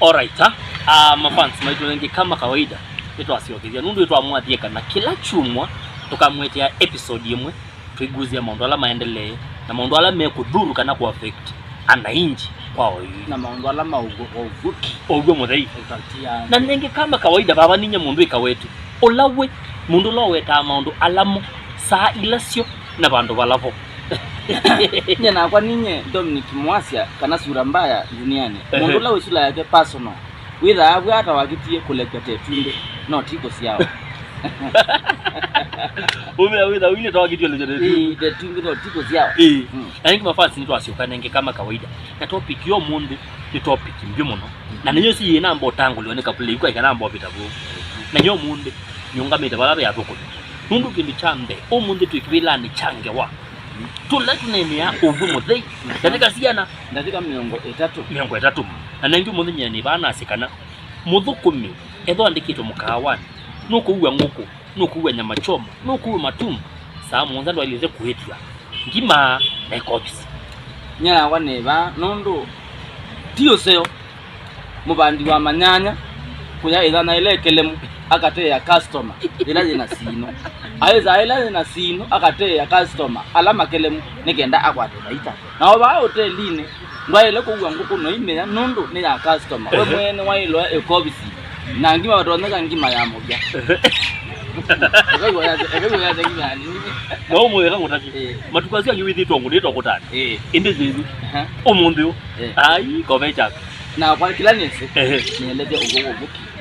Alright, mafans maitu wengi kama kawaida yetu asiokizia nundu yetu amwathieka na kila chumwa tukamwetea episode yemwe tuiguzia maundu ala maendelee na maundu ala mekudhuru kana ku affect anainji kwao na maundu ala ogwo muthei na nengi kama kawaida baba ninye mundu ikawetu olawe mundu loweta maundu alamo saa ilasio na bandu balavo nyana kwa ninye Dominic Mwasya kana sura mbaya duniani mundu lawe sura yake personal witha abwa hata wakitie kulekete tunde no tiko siao witha wile tawakitie legende the tunde no tiko siao nangi mafasi nito asioka nenge kama kawaida na topic yo mundu ni topic mbyo muno na niyo si yena ambo tangu lioneka play kwa kana ambo bitabu na nyo mundu nyongamete balabe yatoko mundu kindu chambe o mundu tuikibila ni change wa tunatumia uvu muthei katika siana ndatika miongo etatu na nengi mundu nyani bana asikana muthukumi etho andikito mukawani nukuwa nguku nukuwa nyama choma nukuwa matumbo saa munza ndo alize kuhetia ngima na ekobisi nyana kwa neba nondo tiyo seo mubandi wa manyanya kuya ithana elekelemu akate ya customer ilaje na sino aiza ilaje na sino akate ya customer alama kelemu nikenda akwate baita na oba hoteline ngwaile kuwa nguku no imenya nondo ni ya customer we mwene wailo ekobisi na ngima batoneka ngima ya mobya ego yaje ngima ni no mwega ngutaki matukazi yangi withitwa nguditwa kutani inde zizi omundu ai kobecha na kwa kila nese nieleze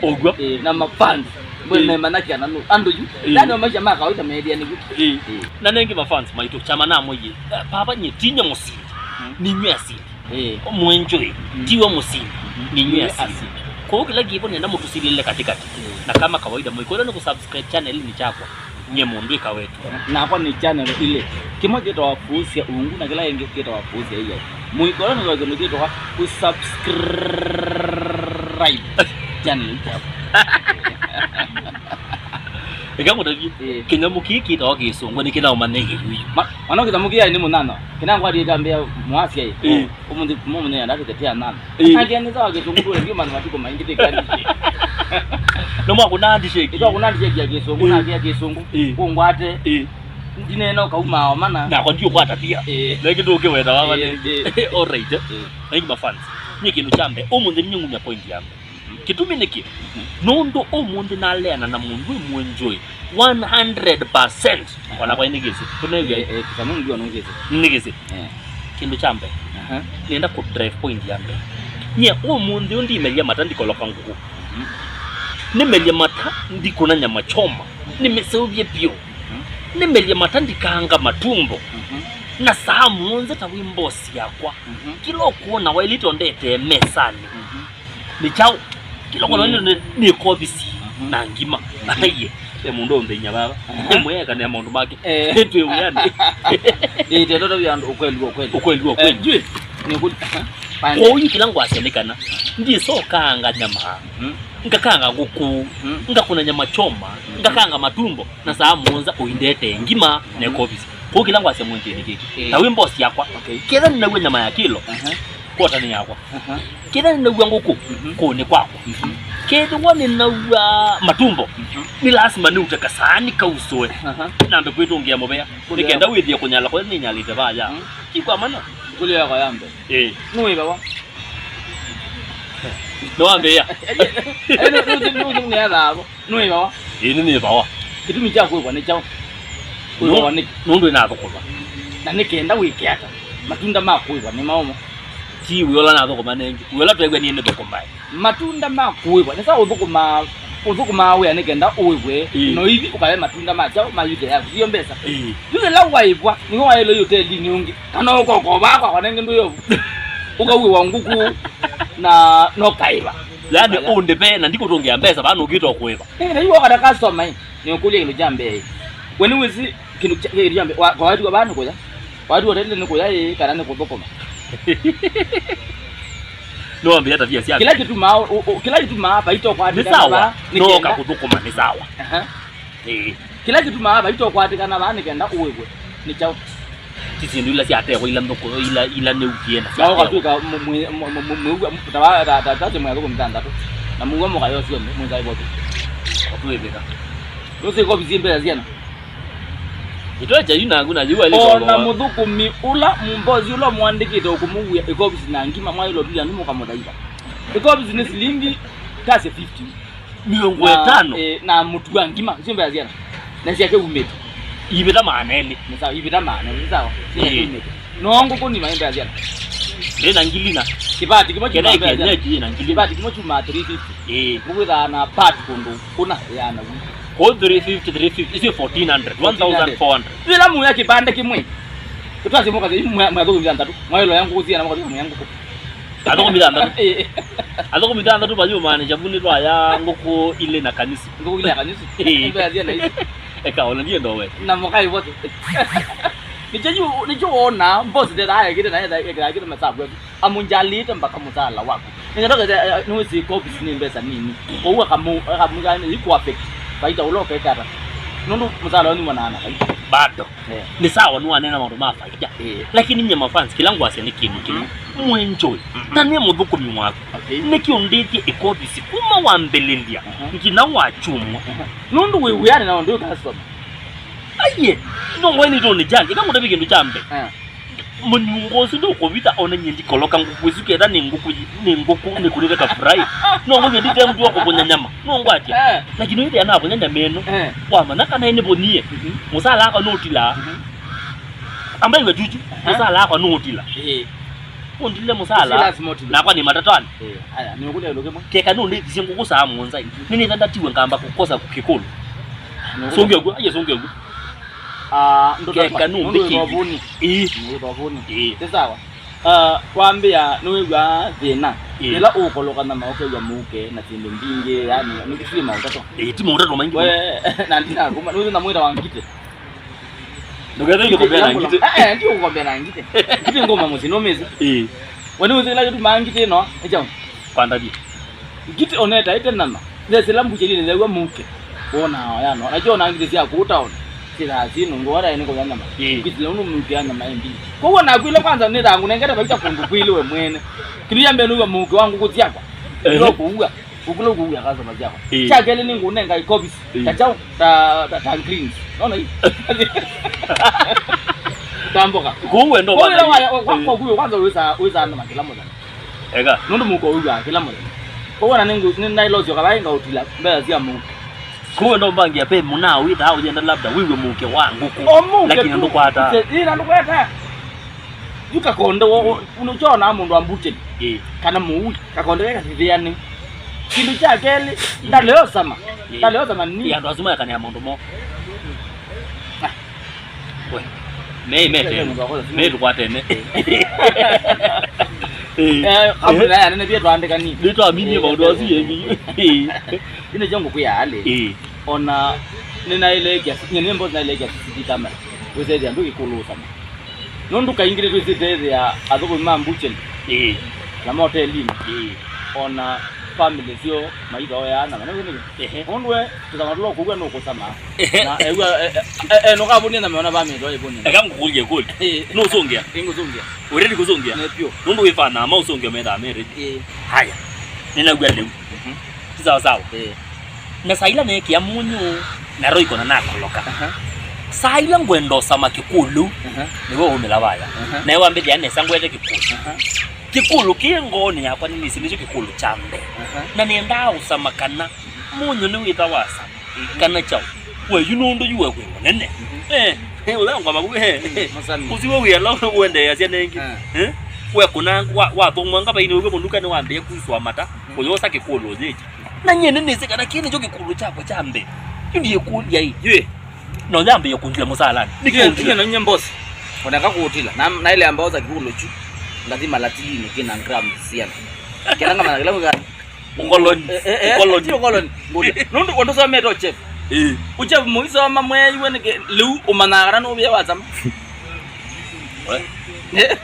ogwo na mafans bwana manaki ananu ando yu ndani maisha maka kawaida media ni wiki na nengi mafans maitu chama na moye baba nyetinya musindi ni nyasi omwenjoy tiwa musindi ni nyasi kwa kila gipo nenda mutusilile katikati na kama kawaida mwikola ni kusubscribe channel ni chako nye mundu ikawetu na kwa ni channel ile kimoja tawafusia uungu na kila yenge tawafusia hiyo mwikola ni wazo ndio kwa kusubscribe channel chako Ikamu David kingamuki kita wakisungu ni kina umanegi mano kitamukia ni munana kinangwa ditambia Mwasya umundu mumundu ya ndake tetea nana agianiza wakisungu ndio manu matiko maingi kani no mwa kunandi sheki ito kunandi sheki ya kisungu na ya kisungu kungwate ndineno kauma mana na kwa ndio kwata pia na kitu ukiweza baba alright thank you fans ni kinu chambe umundu nyungunya point yangu kitumi niki nondo omundu naleana na mundu mwenjoy 100% wana kwa nigezi tunege kama ndio nigezi kindu chambe nenda ku drive point yambe nye omundu ndi melia mata ndikoloka nguku nimelia mata ndikuna nyama choma nimeseuvye pio nimelia mata ndikanga matumbo na saa munze tawimbosi yakwa kilo kuona wailito ndete mesani ni chao kilo kono ni kobisi na ngima aye mundu ondenya baba mweka na mundu make etu yuyani toto byandu ukweli ni ku oyi kilangu asenekana ndi sokanga nyama ngakanga nguku ngakuna nyama choma ngakanga matumbo na saa munza uindete ngima na kobisi kwa kilangu asemwende kiki na wimbosi yakwa kila ninawe nyama ya kilo kota ni yakwa kila ninawe nguku ko ni kwako kedo wone na matumbo ni lazima ni utaka sani kausoe na ndo kwetu ngia mobea nikenda withia kunyala kwa ni nyalite baja kikwa mana kule ya yambe nuwe baba no ambe ya ni ya baba nuwe baba ni baba kitumi cha kwa ne chao no ndo na thoko na nikenda wikiata matunda makuiwa ni maomo ti wiola na thoko manengi wiola twegwa ni thoko mbai matunda makuiwa nisa uthukuma we anikenda uwe no hivi ukawe matunda macha mayude ya hiyo mbesa yule la waibwa ni wailo yote dini ungi kana uko ko bako kwa nenge ndio ukawe wa nguku na no kaiba yani onde pe na ndiko tongea mbesa bana ukitwa kuiba na hiyo kada customer ni ukulia ile jambe weni wizi kinu ile jambe kwa watu bana koja watu wote ni koja kana ni kuthukuma no ambia tabia siya kila kitu hapa ito kwa ni sawa no kakuthukuma ni sawa kila kitu hapa ito kwa atikana bana kenda uwewe ni chao tizindu ila si ate ko ila ndoko ila ne ukienda Sawa kwa tuka mtawa tataze mwa kwa mtandatu. Na mungu mo kayo sio mwenza ibo. Kwebeka Yose ko bizimbe yaziana. itoja yuna nguna jiwa ile Ona mudhuku mi ula mumbozi ula mwandikite okumugu iko bizina ngima mwa ilo bila nimo kama daiba. Iko business lingi kasi 50 miongo 5 na mutu wa ngima zimbe yaziana. Na siake umete. Ibita manele Nisa ibita mana ni sawa. Nongo ko ni maembe yaziana. Ndena ngilina Kibati kimo chuma kene na ngilina kibati kimo chuma 350. Muweza na part kondo kuna yana. Ko 350 is 1400 1400 Bila mu ya kibanda kimwe. Tutazi moka zi mwa dogo mtandatu. Mwailo yangu kuzia na mwa yangu ko. Adoko midanda tu banyu mane jabuni lwa ya ngoko ile na kanisi. Ngoko ile na kanisi. Mbe azia na hizi. Eka ona ndio ndo we. Na mokai wote. Nicho ona boss de da yake na yake masabu. Amunjali mpaka muzala wako. Ninatoka nusi ko business mbesa nini. Owa kamu gani iko affect. Baita uloke kata. Nundu muzala wani mwanana. Bado. Ni sawa nuanena maundu mafaida. Lakini nyama fans kilangu ase ni kintu mwenjoy tane mudhuku mwako nikiondete ekobisi kuma wambelelia ngina wachumwa nundu wewe yani na ndio customer aye no ngweni to ni jange kangu ndabe kintu chambe munyungozi ndo kobita ona nyendi koloka ngukuzuke era ninguku nikuleka ka fry no ngwe ndite mtu wako bonya nyama no ngwatia lakini ile yana bonya nyama meno kwa manaka na ene bonie musala aka notila ambaye wejuju musala aka notila undile musala na kwa ni matatani haya nimekuja iloke mwa keka no ndi zingu kusa monza nini ndatiwe ngamba kukosa kukikolo songe gwa aye songe gwa ndo keka no ndi bavuni sawa kwambia niwegwa thina ila ukoloka na maoke ya muke na tinde mbinge yani nikisima utato timo utato maingi we na ndina kuma niwe na mwira wangite ndogaza ile kombea ngite ndio kombea ngite ngite ngoma muzinomeza wani uzela kitu mangite no ejo kwanda di ngite oneta ite nama zesela mbujeli lewa muke bona yano ajo na ngite sia ku town sila zinu ngora ene ko yana ma ngite lo muke yana ma embi ko wona kwile kwanza ni rangu nengeta baita kundu kwile we mwene kiliambe nuwa muke wangu kuziakwa lo kuuga ukulo kuuga kaza majako chakele ningu nenga ikobisi tachao ta greens naona hii tamboka kuwe ndo kwa kuyo kwanza weza anda makila moja ega nundu muko uga kila moja kwa wana ningu nina ilozyo kabainga utila mbele zia mu kuwe ndo bangia pe munao wita au jenda labda wiwe muke wangu lakini ndo kwata ina ndo kwata yuka kondo unochona mundu ambute kana muui kakondo weka thiani kindu cha kele ndaleo sama ni ya ndo azuma yakani ya mundu mo me tukwatene kabla ya nene pia tuandika ni lito amini maundu azi yevi ine jongo kuya ale ona nina ile gas nyembo na ile gas kama weze ndio ikulu sama nondu kaingire twizite ya athoko mambuche na moteli ona family sio maitha oya na nene ondwe tukamatula kugwa no kusama na no kabuni na meona ba medo iboni akangukulye kule no usongea inguzongea already kuzongea nepio nondu wifana ama usongea meda amere haya nina gwa leo sawa sawa na saila ne kia munyu na roiko na nakoloka saila ngwendo sama kikulu niwe umela baya na ewa mbedi ane sangwete kikulu kiengoni yakwa nini sinicho kikulu chambe na nienda usamakana munyu ni wita wasa kana chao we yunondo yuwe kwe nene ula ngoma bwe usiwe wiyala wende ya nengi we kuna wa thongwa ngaba ine we munduka ni wambe kuswa mata uyosa kikulu zeji na nyene nese kana kini cho kikulu chako chambe ndiye kulia hii no jambe yokunjila musala nikunjila na nyembosi onaka kuutila na ile ambao za kikulu chu lazima latini kina gram siana kila kama kila mga koloni nundu kondo so meto chef uchef muiso mamwe yene ke lu umanagara no bya wazama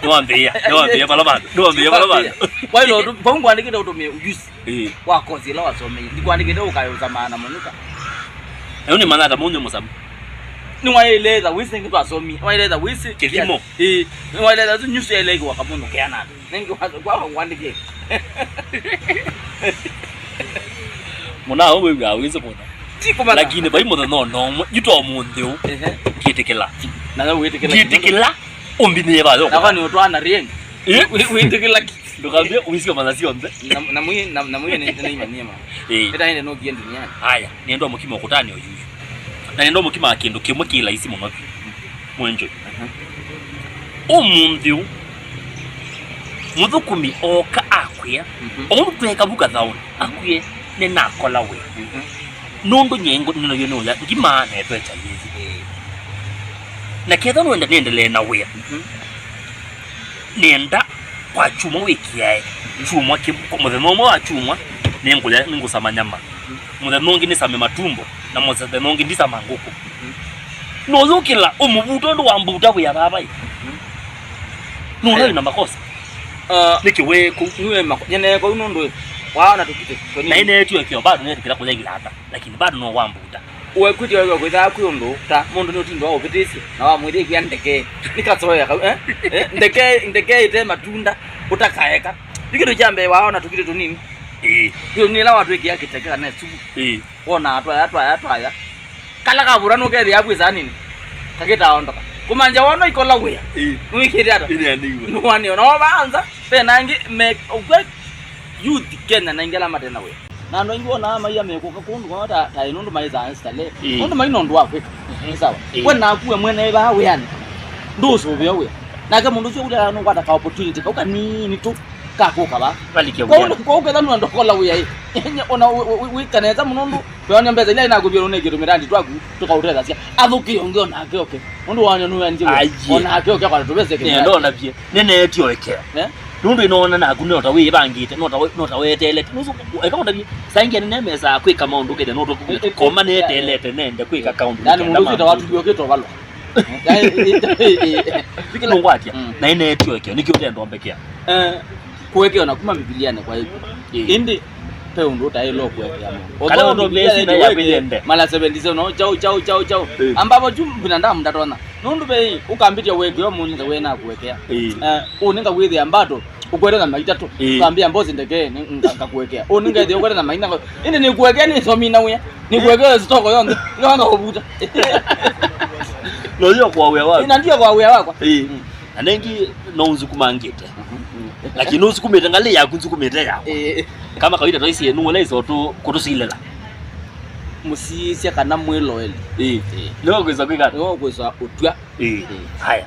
niwambia balabana why lo bongo andike ndo me ujusi wa kozi la wasome ndikwandike ndo ukayo zamana munuka ni manata munyo musabu ni waeleza wisi ngi twasomi waeleza wisi kilimo ni waeleza tu nyusu ele kwa kamuno kiana ningi kwa wandike muna wewe gawize bona lakini bai muthe no yuto mundu kitikila na wewe kitikila ombine bayo na kwani utwana rieng witikila ndokambia uisikia manasio nze na mwi ni manyema ende no giendi nyanya haya niendo mukima okutani oyu na niendo mukima akindu kimwe kila isi muno mwenjo omundu muthukumi oka akwia omutweka buka thaun akwie ne nakola we nundu nyengo nino yono ya ngima na etwecha yezi na ketha no endelee na we nenda kwa chuma wikiae chuma muthenomo wa chuma nengulia ningusama nyama muthenongi ni same matumbo na muthenongi ndisa manguku no yukila umubuto ndo wambuta bya babai no hayo na makosa nikiweku niwe makonyene kwa unondo waona tukite na ine yetu yakio bado ne tikira kuja gilata lakini bado no wambuta uwe kuti wewe kwitha kuyondo ta mundu no tindo opitisi na wa mwiri kwa ndeke nikatsoya ndeke ite matunda utakaeka ikitu jambe waona tukite tu nini hiyo ni la watu yake kitekela na subu ona atwa kala kabura no keri yabu za nini takita ondoka kumanja wono ikola weya mwikiri ata no wani no banza pe nangi me okwe youth Kenya na ingela matena we na ndo ingona maiya mekuka kundu kwa ta inundu maiza installe kundu mainondo wakwe sawa kwena akuwe mwene ba we yani nduso byo we na kama mundu sio ula no kwata ka opportunity ka nini tu kakoka ba balike we ko ukeza ndo kola we yayi ona wikaneza mundu bwana mbeza ile inakubyo nonegero mirandi twaku tukauteza sia athuki ongeo na ake okay mundu wanya no yanje ona ake okay kwa tubezeke ndo na pie nene etio ekea nundu inona na kunota we bangite nota wetele nusu ekamo ndabi sangi ne meza kwika maundu kede noto koma ne telete nende kwika account yani mundu zita watu byoketo balo bikilo ngwatia na ine etio ekea nikiote ndo mbekea kuwekea na kuma Biblia ne kwa hiyo indi pe undu ta ilo kuwekea Mungu kala ndo blessing na ya bilende mala 70 no chao ambapo binadamu ndatona nundu be ukambitia wekeo mundu wena kuwekea uninga withi ambato ukwenda na maita tu kwambia mbozi ndeke ngakuwekea uninga ndio kwenda na maina indi ni kuwekea ni somina uya ni kuwekea stoko yondo nganga obuta ndio kwa wewe wako ina ndio kwa wewe wako anengi no unzukumangite lakini usukumete ngale ya kunzukumete yao kama kawaida toisi yenu lezo tu kutusilela musisia kana mwelo eli leo kweza kwika leo kweza utwa haya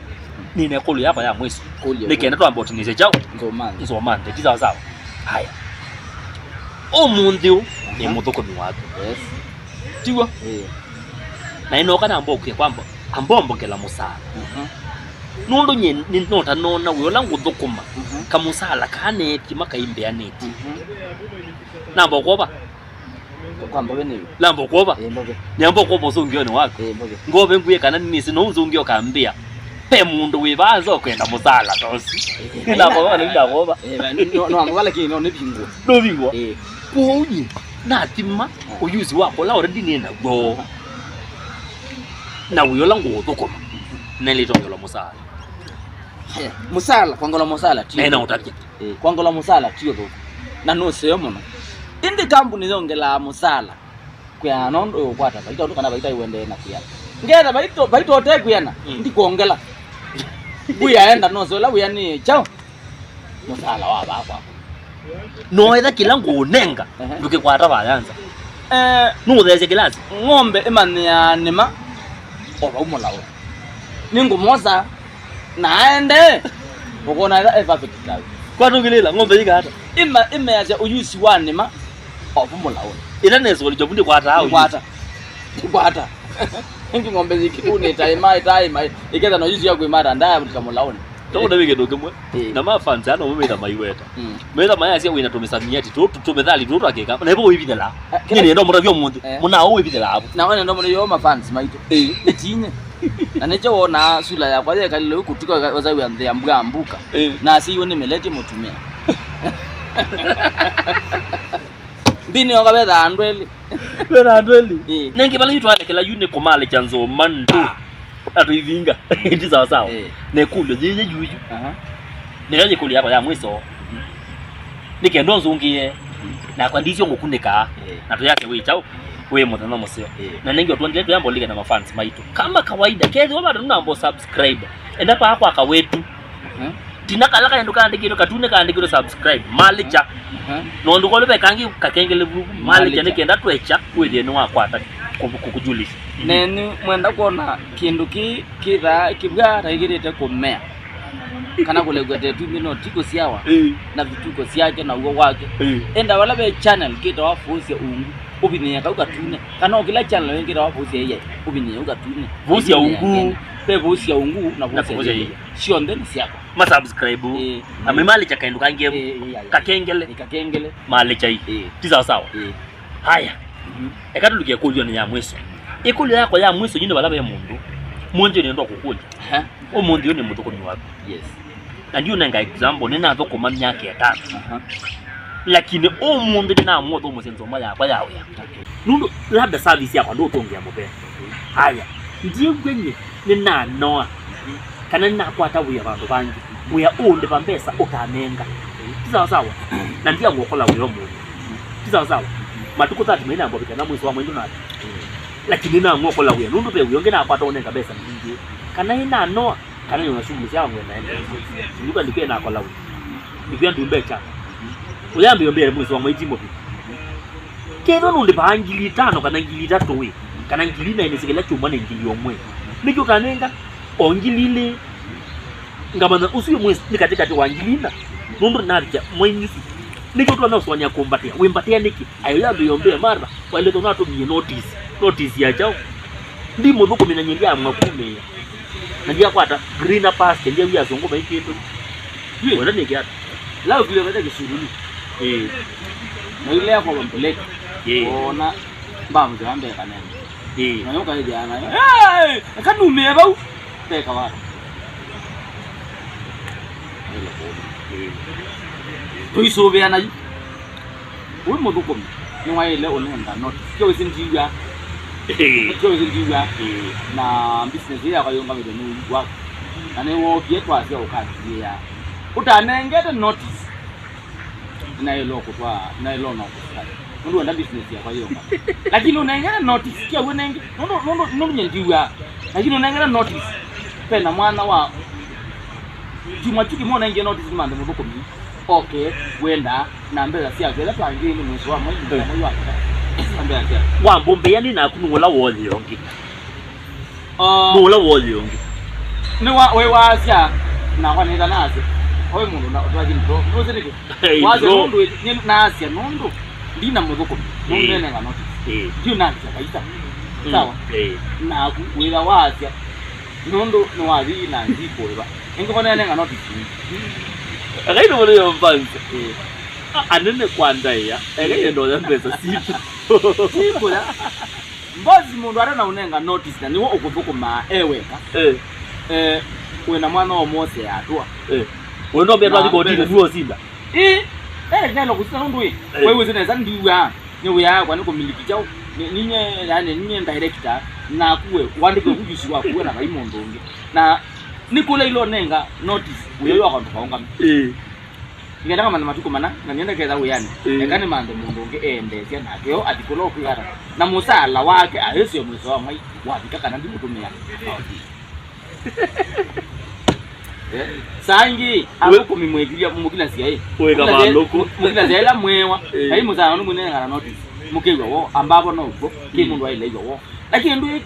nine kulu yapa ya mwezi nikenda tu amboti nize chao nzomande tiza sawa haya omundu ni muthuko ni wako tiwa na ino kana amboke kwamba ambombokela musala nundu nye nota nona wiola nguthukuma kamusala kaneti makaimbe aneti namba koba kwamba bene lambo koba nyambo koba uzungio ni wako ngobe nguye kana nini sino uzungio kambia pe mundu wibazo kwenda musala tosi namba wala nda koba no wala kino ne bingwa no bingwa kuunyi natima uyuzi wako la already nenda go na wiola nguthukuma nelitongela musala musala kwangola musala tio na utakia kwangola musala tio do na no seyo muno indi kampuni zongela musala kwa nondo yokwata baita tukana baita iwende na kuya ngera baito te kuyana ndi kuongela buyaenda no so la buyani chao musala wa baba no eda kila ngunenga duke kwata bayanza nutheze kilazi ngombe emanya nema oba umolawo ningu moza naende ukona ida perfect dawe kwa tungilela ngombe yigata imeaje uyusi wanema obumulawo ila nezo lijobundi kwata awu kwata ingi ngombe zikitune time ikeza no yusi yako imara ndaya butika mulaoni tokona wige dokemwe na mafans ano mumeda maiweta meda maya sia wina tumesamiati tumethali tu akeka na ibo wibidela nyine ndo muravyo mundu muna o wibidela abo na wana ndo muravyo mafans maito etinye na necho wona sula ya kwa kalile ukutika wazawi ya mbuka na asiyo nimelete mutumia bini wakabeza andweli nengi bala yitu alekela yune komale chanzo mandu atuivinga ndi sawa sawa nekulyo zinye juju nikaje kulia kwa ya mwiso nikendo nzungie na kwa ndizio ngukunika na tuyake wichao we mutano musio na nengi otwandile tuyambo liga na mafans maitu kama kawaida kezi waba tunambo subscribe enda pa kwa kawetu tinakala ka nduka ndikiro katune ka ndikiro subscribe malicha no ndukole be kangi kakengele malicha nikenda twecha withie ni wakwata kukujulisha neni mwenda kuona kindu kitha kibwa raigirite kumea kana kulegwete tu minotiko siawa na vituko siake na ugo wake enda wala be channel kita wafusia ungu ubinya kaukatune kana okila channel wengira wafusia yeye ubinya ukatune vusia ungu pe vusia ungu na vusia yeye sio ndeni siako ma subscribe amemali cha kaendu kange kakengele mali cha hii tiza sawa haya ekatu lukia kujwa ni ya mweso ikuli yako ya mweso nyinde balabe ya mundu mwonje ni ndo kukuli omundu yo ni mutuko ni wapi na ndio nanga example nina thoko mamyake ya tatu lakini omundu dina mwoto musenzo maya kwa yawe nundu labda service yako ndo tongea mbe haya ndio gwenye nina noa kana nina kwata buya bantu bangi buya unde bambesa ukanenga tiza sawa na ndia ngokola buyo mundu tiza sawa matuko tatu mena ambo bikana mwiso wa mwendo na lakini na ngokola buya nundu be uyonge na kwata onenga besa nyingi kana ina noa kana yona shughuli zao ngena nduka ndike na kola buya ndike ndumbecha uyambe yombere mwiso wa mwejimo bi kero nunde bangili 5 kana ngili 3 we kana ngili 9 isigela chuma ne ngili omwe nikyo kanenga ongilile ngamana usiyo mwezi nikatikati wangilina nundu narja mwenyisi nikyo twana uswanya kombatia wembatia niki ayo yambe yombere mara wale tona to mi notice ya chao ndimo thuko mina nyendia amwakume na ndia kwata green past ndia wia zongo ba ikindu wona nikia lao vile bada kisuruni na ile yako bampeleka ona bamu jambe kana na yoka jana kanume bau teka wa tuisobea na we muduko ni wa ile onenda not kyo sinjiya na business ya kayonga bide ni wa ane wo kietwa sio ukati ya utanengete notice na ile lokwa na ile no ndio enda business ya kayonga lakini unengete notice kia wenenge no nyendiwa lakini unengete notice pena mwana wa juma chuki mona nge notice mande muduko mi okay wenda na mbele sia vile pangini mwisho wa mwezi ndio mwa wa bombe yani na kunula woli yongi mula woli yongi ni wa we wasia na kwa nenda nasi oyo mundu na twaji ndo nozereke waje mundu ni nasia mundu ndina muduko mundu nene nga notice ndio nasia kaita sawa na kuwela wasia mundu no wazi na ndipo ba ingo nene nga notice akaito mole yo mbanza anene kwanda ya ndo ya pesa sipo ya mbozi mundu arana unenga notice na niwo okuvuko ma eweka wena mwana wa mose atwa wendo bya twaji ko tini duo sinda nalo kusina nundu wewe zinaweza ndiwa ni ya kwa niko miliki chao ninye yani ninye director na kuwe wandike kujusi wako wewe na kaimondo ngi na nikule ilo nenga notice wewe wako ndokaonga ngenda kama matuko mana na nienda keza uyani ekane mando mundu nge ende sia nakyo adikolo kwara na musala wake ayesio mwiso wa mai wabika kana ndi mutumia sangi abuko mimwegilia mumukila sia hii weka baloko mukila sia ila mwewa kai musala no munene ngara notice mukewa wo ambabo no uko kimundu aile yo lakini ndu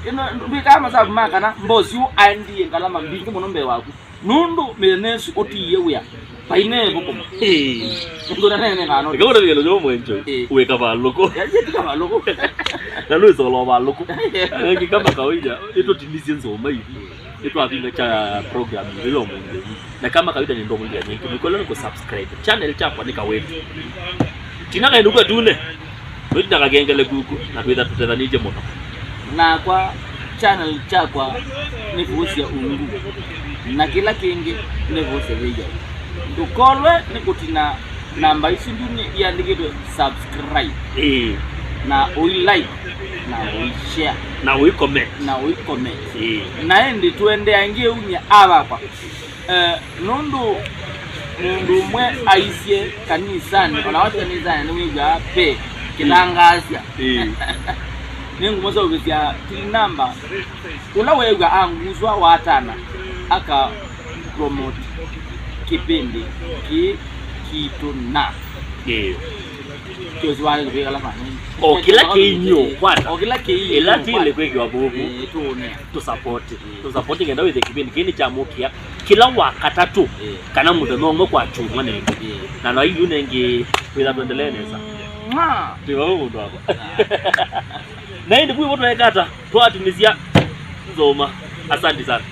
kama sababu makana mbozi andi ngalama mbingi munombe wako nundu menesu otiye uya paine buko ndo nene ngano ngora belo jo mwenjo weka baloko yatika baloko na luzo lo baloko ngi kama kawaida ito tinisi nzoma hivi ito apinga cha program ile mwenjo na kama kawaida ni ndo mwenjo nyingi nikoleni ku subscribe channel chako nika wetu tinaka nduko tune wetu nakagengele gugu na tweza tutadhanije moto na kwa channel chako ni kuhusia ungu na kila kingi ni kuhusia video dukolwe ni kutina namba isi nduni yandikitwe subscribe na like na share na comment na endi tuende angie unya abapa nundu mundu mwe aisye kanisani ona watu kanisani ni wiga pe kilangazya ningu moza ubizya namba ula wega anguzwa watana aka promote kipindi kitu na kiozwale kubigala fani kila kinyo kwata kila kinyo ila tile kwegwa bubu tune to support ngenda with kipindi kini cha mukia kila wakatatu kana mudono ngo kwa chuma nenge na no yu nenge bila tuendelee neza tiwa ndo hapa na ndi bwi watu naikata twatimizia nzoma. Asante sana.